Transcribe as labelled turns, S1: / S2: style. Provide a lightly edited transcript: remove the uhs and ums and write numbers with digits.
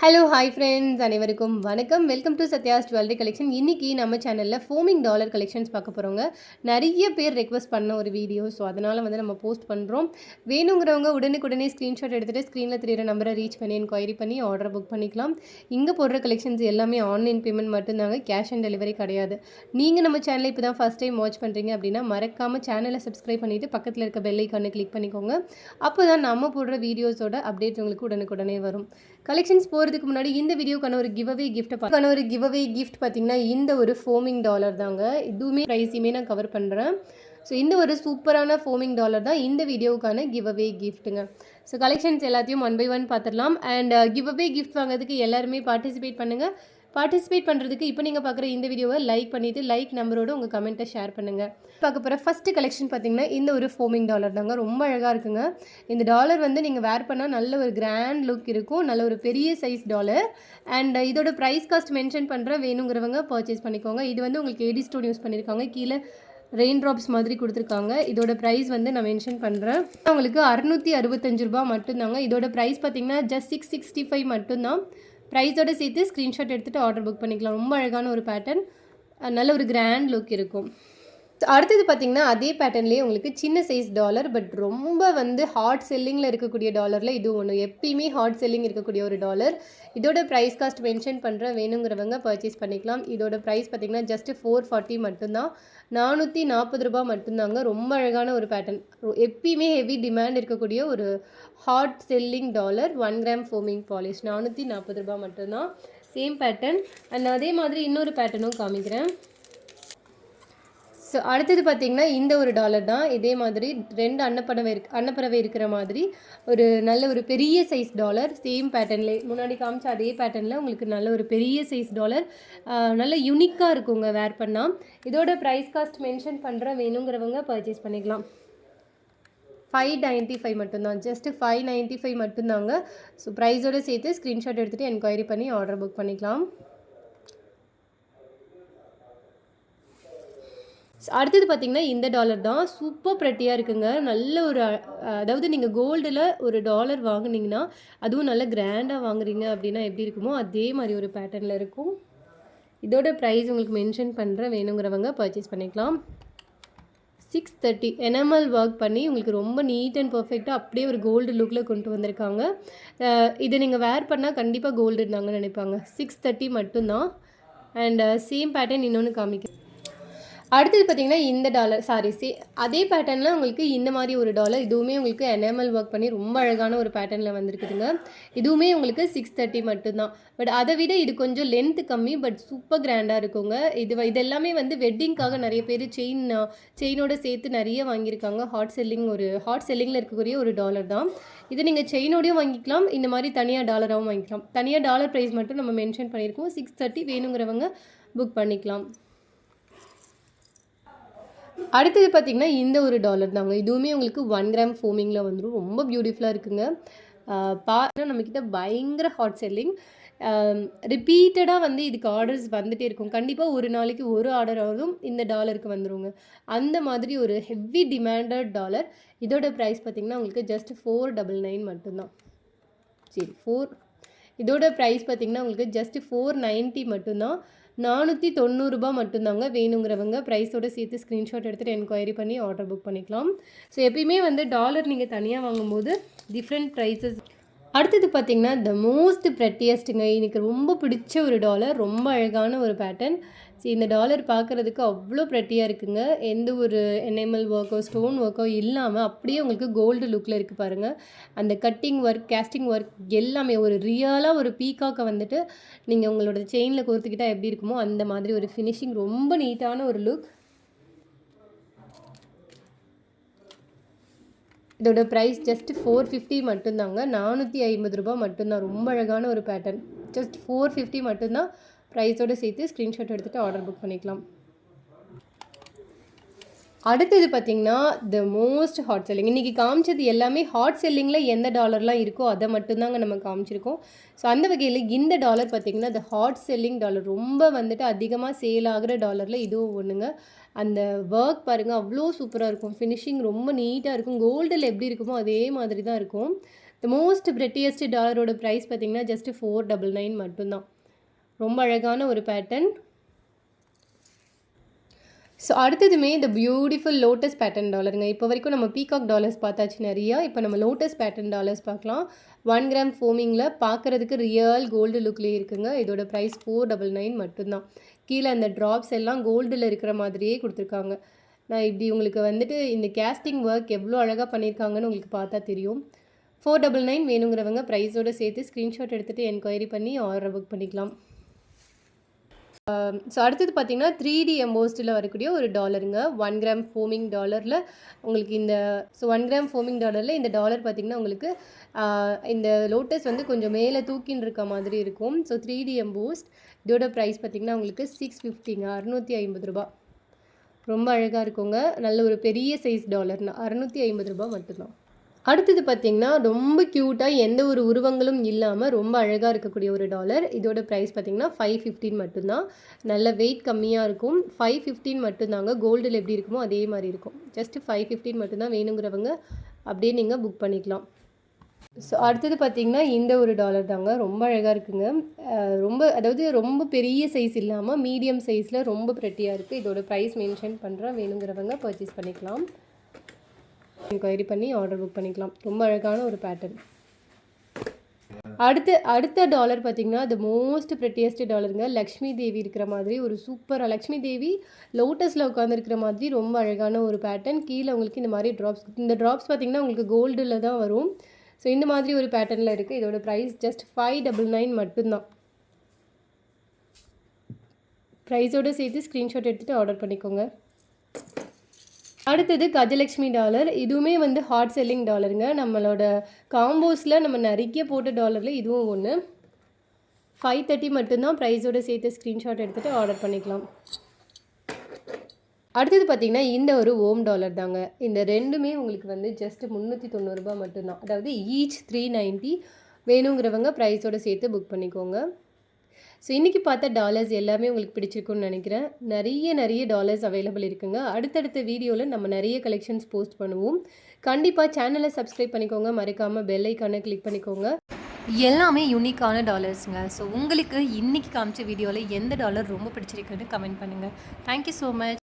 S1: Hello hi friends அனைவருக்கும் வணக்கம். Welcome to Sathya's jewellery collection. இன்றைக்கி நம்ம சேனலில் ஃபோமிங் டாலர் கலெக்ஷன்ஸ் பார்க்க போகிறோங்க. நிறைய பேர் ரெக்வஸ்ட் பண்ண ஒரு வீடியோ, ஸோ அதனால் நம்ம போஸ்ட் பண்ணுறோம். வேணுங்கிறவங்க உடனுக்குடனே ஸ்க்ரீன்ஷாட் எடுத்துகிட்டு ஸ்க்ரீனில் தெரியிற நம்பரை ரீச் பண்ணி என்கொயரி பண்ணி ஆர்டர் புக் பண்ணிக்கலாம். இங்கே போடுற கலெக்ஷன்ஸ் எல்லாமே ஆன்லைன் பேமெண்ட் மட்டும்தாங்க, கேஷ் ஆன் டெலிவரி கிடையாது. நீங்கள் நம்ம சேனலை இப்போ தான் ஃபஸ்ட் டைம் வாட்ச் பண்ணுறீங்க அப்படின்னா மறக்காமல் சேனலை சப்ஸ்கிரைப் பண்ணிவிட்டு பக்கத்தில் இருக்க பெல் ஐக்கானை கிளிக் பண்ணிக்கோங்க. அப்போ தான் நம்ம போடுற வீடியோஸோட அப்டேட்ஸ் உங்களுக்கு உடனுக்குடனே வரும். கலெக்ஷன்ஸ் போகிறதுக்கு முன்னாடி இந்த வீடியோக்கான ஒரு கிவ்அவே கிஃப்ட் பார்த்தீங்கன்னா இந்த ஒரு ஃபோமிங் டாலர் தாங்க. இதுவுமே ப்ரைஸுமே நான் கவர் பண்ணுறேன். ஸோ இந்த ஒரு சூப்பரான ஃபோமிங் டாலர் தான் இந்த வீடியோவுக்கான கிவ்அவே கிஃப்ட்டுங்க. ஸோ கலெக்ஷன்ஸ் எல்லாத்தையும் 1 by 1 பார்த்துடலாம். அண்ட் கிவ்அவே கிஃப்ட் வாங்குறதுக்கு எல்லாருமே பார்ட்டிசிபேட் பண்ணுங்கள். பார்ட்டிசிபேட் பண்ணுறதுக்கு இப்போ நீங்கள் பார்க்குற இந்த வீடியோவை லைக் பண்ணிவிட்டு லைக் நம்பரோடு உங்கள் கமெண்ட்டை ஷேர் பண்ணுங்கள். பார்க்க போகிற ஃபஸ்ட்டு கலெக்ஷன் பார்த்திங்கன்னா இந்த ஒரு ஃபோமிங் டாலர் தாங்க. ரொம்ப அழகாக இருக்குங்க. இந்த டாலர் நீங்கள் வேர் பண்ணால் நல்ல ஒரு கிராண்ட் லுக் இருக்கும். நல்ல ஒரு பெரிய சைஸ் டாலர். அண்ட் இதோட ப்ரைஸ் காஸ்ட் மென்ஷன் பண்ணுறேன், வேணுங்கிறவங்க பர்ச்சேஸ் பண்ணிக்கோங்க. இது உங்களுக்கு ஏடி ஸ்டோன் யூஸ் பண்ணியிருக்காங்க. கீழே ரெயின் ட்ராப்ஸ் மாதிரி கொடுத்துருக்காங்க. இதோட ப்ரைஸ் நான் மென்ஷன் பண்ணுறேன். உங்களுக்கு 665 ரூபா மட்டும்தாங்க. இதோட ப்ரைஸ் பார்த்திங்கன்னா ஜஸ்ட் 665 மட்டும்தான். ப்ரைஸோடு சேர்த்து ஸ்க்ரீன்ஷாட் எடுத்துகிட்டு ஆர்டர் புக் பண்ணிக்கலாம். ரொம்ப அழகான ஒரு பேட்டர்ன், நல்ல ஒரு கிராண்ட் லுக் இருக்கும். அடுத்தது பார்த்திங்கன்னா அதே பேட்டர்ன்லேயே உங்களுக்கு சின்ன சைஸ் டாலர், பட் ரொம்ப ஹாட் செல்லிங்கில் இருக்கக்கூடிய டாலரில் இது ஒன்று. எப்பயுமே ஹாட் செல்லிங் இருக்கக்கூடிய ஒரு டாலர். இதோட ப்ரைஸ் காஸ்ட் மென்ஷன் பண்ணுறேன், வேணுங்கிறவங்க பர்ச்சேஸ் பண்ணிக்கலாம். இதோட ப்ரைஸ் பார்த்திங்கன்னா ஜஸ்ட்டு 440 மட்டும்தான். 440 ரூபா மட்டும்தாங்க. ரொம்ப அழகான ஒரு பேட்டர்ன். எப்பயுமே ஹெவி டிமாண்ட் இருக்கக்கூடிய ஒரு hot selling dollar. 1 gram foaming polish 440 ரூபா மட்டும்தான். Same pattern. அண்ட் அதே மாதிரி இன்னொரு பேட்டர்னும் காமிக்கிறேன். ஸோ அடுத்தது பார்த்திங்கன்னா இந்த ஒரு டாலர் தான். இதே மாதிரி 2 அன்னப்பறவை இருக்கிற மாதிரி ஒரு நல்ல ஒரு பெரிய சைஸ் டாலர். சேம் பேட்டர்ன்லே முன்னாடி காமிச்ச அதே பேட்டர்னில் உங்களுக்கு நல்ல ஒரு பெரிய சைஸ் டாலர். நல்ல யூனிக்காக இருக்குங்க வேர் பண்ணால். இதோட ப்ரைஸ் காஸ்ட் மென்ஷன் பண்ணுற, வேணுங்கிறவங்க பர்ச்சேஸ் பண்ணிக்கலாம். 595 மட்டும்தான். ஜஸ்ட்டு 595 மட்டும்தாங்க. ஸோ ப்ரைஸோடு சேர்த்து ஸ்க்ரீன்ஷாட் எடுத்துகிட்டு என்கொயரி பண்ணி ஆர்டர் புக் பண்ணிக்கலாம். அடுத்தது பார்த்திங்கன்னா இந்த டாலர் தான். சூப்பர் ப்ரெட்டியாக இருக்குங்க. நல்ல ஒரு அதாவது நீங்கள் கோல்டில் ஒரு டாலர் வாங்குனீங்கன்னா, அதுவும் நல்ல கிராண்டாக வாங்குறீங்க அப்படின்னா எப்படி இருக்குமோ அதே மாதிரி ஒரு பேட்டர்னில் இருக்கும். இதோட ப்ரைஸ் உங்களுக்கு மென்ஷன் பண்ணுறேன், வேணுங்கிறவங்க பர்ச்சேஸ் பண்ணிக்கலாம். 630 எனாமல் ஒர்க் பண்ணி உங்களுக்கு ரொம்ப நீட் அண்ட் பர்ஃபெக்டாக அப்படியே ஒரு கோல்டு லுக்கில் கொண்டு வந்திருக்காங்க. இதை நீங்கள் வேர் பண்ணால் கண்டிப்பாக கோல்டு இருந்தாங்க நினைப்பாங்க. 630 மட்டும்தான். அண்ட் சேம் பேட்டர்ன் இன்னொன்று காமிக்கிறேன். அடுத்தது பார்த்திங்கன்னா இந்த டாலர் அதே பேட்டர்னில் உங்களுக்கு இந்த மாதிரி ஒரு டாலர். இதுவுமே உங்களுக்கு எனாமல் ஒர்க் பண்ணி ரொம்ப அழகான ஒரு பேட்டர்னில் வந்திருக்குதுங்க. இதுவுமே உங்களுக்கு 630 மட்டும்தான். பட் அதை விட இது கொஞ்சம் லென்த்து கம்மி, பட் சூப்பர் கிராண்டாக இருக்குங்க. இதெல்லாமே வெட்டிங்காக நிறைய பேர் செயினோட சேர்த்து நிறைய வாங்கியிருக்காங்க. ஹாட் செல்லிங்கில் இருக்கக்கூடிய ஒரு டாலர் தான். இதை நீங்கள் செயினோடையும் வாங்கிக்கலாம், இந்த மாதிரி தனியாக டாலராகவும் வாங்கிக்கலாம். தனியாக டாலர் ப்ரைஸ் மட்டும் நம்ம மென்ஷன் பண்ணியிருக்கோம். 630, வேணுங்கிறவங்க புக் பண்ணிக்கலாம். அடுத்தது பார்த்திங்கன்னா இந்த ஒரு டாலர் தாங்க. இதுவுமே உங்களுக்கு 1 கிராம் ஃபோமிங்கில் வந்துடும். ரொம்ப பியூட்டிஃபுல்லாக இருக்குங்க. நம்மக்கிட்ட பயங்கர ஹாட் செல்லிங். ரிப்பீட்டடாக இதுக்கு ஆர்டர்ஸ் வந்துகிட்டே இருக்கும். கண்டிப்பாக ஒரு நாளைக்கு ஒரு ஆர்டராகவும் இந்த டாலருக்கு வந்துடுங்க. அந்த மாதிரி ஒரு ஹெவி டிமாண்டட் டாலர். இதோட ப்ரைஸ் பார்த்திங்கன்னா உங்களுக்கு ஜஸ்ட் 499 மட்டும்தான். சரி, இதோட ப்ரைஸ் பார்த்திங்கன்னா உங்களுக்கு ஜஸ்ட் 490 மட்டும்தான். 490 ரூபா மட்டும்தாங்க. வேணுங்கிறவங்க ப்ரைஸோடு சேர்த்து ஸ்க்ரீன்ஷாட் எடுத்துகிட்டு என்கொயரி பண்ணி ஆர்டர் புக் பண்ணிக்கலாம். ஸோ எப்பயுமே டாலர் நீங்கள் தனியாக வாங்கும்போது டிஃப்ரெண்ட் ப்ரைஸஸ். அடுத்தது பார்த்திங்கன்னா த மோஸ்ட் ப்ரெட்டியஸ்ட்டுங்க. எனக்கு ரொம்ப பிடிச்ச ஒரு டாலர். ரொம்ப அழகான ஒரு பேட்டர்ன். இந்த டாலர் பார்க்குறதுக்கு அவ்வளோ ப்ரெட்டியாக இருக்குங்க. எந்த ஒரு எனாமல் ஒர்க்கோ ஸ்டோன் ஒர்க்கோ இல்லாமல் அப்படியே உங்களுக்கு கோல்டு லுக்கில் இருக்குது பாருங்கள். அந்த கட்டிங் ஒர்க், கேஸ்டிங் ஒர்க் எல்லாமே ஒரு ரியலாக ஒரு பீக்காக்கை நீங்கள் உங்களோட செயினில் கோர்த்துக்கிட்டால் எப்படி இருக்குமோ அந்த மாதிரி ஒரு ஃபினிஷிங். ரொம்ப நீட்டான ஒரு லுக். இதோட ப்ரைஸ் ஜஸ்ட் 450 மட்டும்தாங்க. 450 ரூபா மட்டும்தான். ரொம்ப அழகான ஒரு பேட்டர்ன். ஜஸ்ட் 450 மட்டும்தான். ப்ரைஸோடு சேர்த்து ஸ்க்ரீன்ஷாட் எடுத்துகிட்டு ஆர்டர் புக் பண்ணிக்கலாம். அடுத்தது பார்த்திங்கன்னா த மோஸ்ட் ஹாட் செல்லிங். இன்றைக்கி காமிச்சது எல்லாமே ஹாட் செல்லிங்கில் எந்த டாலர்லாம் இருக்கோ அதை மட்டும்தாங்க நம்ம காமிச்சிருக்கோம். ஸோ அந்த வகையில் இந்த டாலர் பார்த்திங்கன்னா த ஹாட் செல்லிங் டாலர். ரொம்ப அதிகமாக சேல் ஆகிற டாலரில் இதுவும் ஒன்றுங்க. அந்த ஒர்க் பாருங்கள், அவ்வளோ சூப்பராக இருக்கும். ஃபினிஷிங் ரொம்ப நீட்டாக இருக்கும். கோல்டில் எப்படி இருக்குமோ அதே மாதிரி தான் இருக்கும். த மோஸ்ட் பிரெட்டியஸ்ட் டாலரோட ப்ரைஸ் பார்த்திங்கன்னா ஜஸ்ட் 499 மட்டும்தான். ரொம்ப அழகான ஒரு பேட்டர்ன். ஸோ அடுத்ததுமே இந்த பியூட்டிஃபுல் லோட்டஸ் பேட்டர்ன் டாலருங்க. இப்போ வரைக்கும் நம்ம பீகாக் டாலர்ஸ் பார்த்தாச்சு நிறையா. இப்போ நம்ம லோட்டஸ் பேட்டர்ன் டாலர்ஸ் பார்க்கலாம். 1 கிராம் ஃபோமிங்கில் பார்க்குறதுக்கு ரியல் கோல்டு லுக்லேயே இருக்குங்க. இதோட ப்ரைஸ் 499 மட்டும்தான். கீழே அந்த ட்ராப்ஸ் எல்லாம் கோல்டில் இருக்கிற மாதிரியே கொடுத்துருக்காங்க. நான் இப்படி உங்களுக்கு வந்துட்டு இந்த கேஸ்டிங் ஒர்க் எவ்வளோ அழகாக பண்ணியிருக்காங்கன்னு உங்களுக்கு பார்த்தா தெரியும். 499 வேணுங்கிறவங்க ப்ரைஸோடு சேர்த்து ஸ்க்ரீன்ஷாட் எடுத்துகிட்டு என்கொயரி பண்ணி ஆர்டர் புக் பண்ணிக்கலாம். ஸோ அடுத்தது பார்த்திங்கன்னா 3D எம்போஸ்டில் வரக்கூடிய ஒரு டாலருங்க. 1 கிராம் ஃபோமிங் டாலரில் உங்களுக்கு இந்த 1 கிராம் ஃபோமிங் டாலரில் இந்த டாலர் பார்த்திங்கன்னா உங்களுக்கு இந்த லோட்டஸ் வந்து கொஞ்சம் மேலே தூக்கின்னு இருக்க மாதிரி இருக்கும். ஸோ 3D எம்போஸ்ட் இதோட ப்ரைஸ் பார்த்திங்கன்னா உங்களுக்கு 650ங்க, 650 ரூபா. ரொம்ப அழகாக இருக்குங்க. நல்ல ஒரு பெரிய சைஸ் டாலர்னா 650 ரூபா மட்டும்தான். அடுத்தது பார்த்திங்கன்னா ரொம்ப க்யூட்டாக எந்த ஒரு உருவங்களும் இல்லாமல் ரொம்ப அழகாக இருக்கக்கூடிய ஒரு டாலர். இதோட ப்ரைஸ் பார்த்திங்கன்னா 515 மட்டும்தான். நல்ல வெயிட் கம்மியாக இருக்கும். 515 மட்டும்தாங்க. கோல்டில் எப்படி இருக்குமோ அதே மாதிரி இருக்கும். ஜஸ்ட்டு 515 மட்டும்தான். வேணுங்கிறவங்க அப்படியே நீங்கள் புக் பண்ணிக்கலாம். ஸோ அடுத்தது பார்த்திங்கன்னா இந்த ஒரு டாலர் தாங்க. ரொம்ப அழகாக இருக்குங்க. ரொம்ப பெரிய சைஸ் இல்லாமல் மீடியம் சைஸில் ரொம்ப ப்ரெட்டியாக இருக்குது. இதோட ப்ரைஸ் மென்ஷன் பண்ணுறேன். வேணுங்கிறவங்க பர்ச்சேஸ் பண்ணிக்கலாம். என்கொயரி பண்ணி ஆர்டர் புக் பண்ணிக்கலாம். ரொம்ப அழகான ஒரு பேட்டர்ன். அடுத்த டாலர் பார்த்திங்கன்னா த மோஸ்ட் ப்ரெட்டியஸ்ட் டாலருங்க. லக்ஷ்மி தேவி இருக்கிற மாதிரி ஒரு சூப்பராக லக்ஷ்மி தேவி லோட்டஸில் உட்காந்துருக்கிற மாதிரி ரொம்ப அழகான ஒரு பேட்டர்ன். கீழே உங்களுக்கு இந்த மாதிரி ட்ராப்ஸ், இந்த ட்ராப்ஸ் பார்த்திங்கன்னா உங்களுக்கு கோல்டில் தான் வரும். ஸோ இந்த மாதிரி ஒரு பேட்டர்னில் இருக்குது. இதோட ப்ரைஸ் ஜஸ்ட் 599 மட்டும்தான். ப்ரைஸோடு சேர்த்து ஸ்க்ரீன்ஷாட் எடுத்துகிட்டு ஆர்டர் பண்ணிக்கோங்க. அடுத்தது கஜலக்ஷ்மி டாலர். இதுவுமே வந்து ஹாட் செல்லிங் டாலருங்க. நம்மளோட காம்போஸில் நம்ம நிறைய போட்ட டாலரில் இதுவும் ஒன்று. 530 மட்டும்தான். ப்ரைஸோடு சேர்த்து ஸ்க்ரீன்ஷாட் எடுத்துகிட்டு ஆர்டர் பண்ணிக்கலாம். அடுத்தது பார்த்திங்கன்னா இந்த ஒரு ஓம் டாலர் தாங்க. இந்த ரெண்டுமே உங்களுக்கு வந்து ஜஸ்ட் 390 ரூபா மட்டும்தான். அதாவது ஈச் 390. வேணுங்கிறவங்க ப்ரைஸோடு சேர்த்து புக் பண்ணிக்கோங்க. ஸோ இன்றைக்கி பார்த்த டாலர்ஸ் எல்லாமே உங்களுக்கு பிடிச்சிருக்குன்னு நினைக்கிறேன். நிறைய டாலர்ஸ் அவைலபிள் இருக்குங்க. அடுத்தடுத்த வீடியோவில் நம்ம நிறைய கலெக்ஷன்ஸ் போஸ்ட் பண்ணுவோம். கண்டிப்பாக சேனலை சப்ஸ்கிரைப் பண்ணிக்கோங்க. மறக்காமல் பெல் ஐக்கானை கிளிக் பண்ணிக்கோங்க. எல்லாமே யூனிக்கான டாலர்ஸுங்க. ஸோ உங்களுக்கு இன்றைக்கி காமிச்ச வீடியோவில் எந்த டாலர் ரொம்ப பிடிச்சிருக்குன்னு கமெண்ட் பண்ணுங்கள். Thank you so much.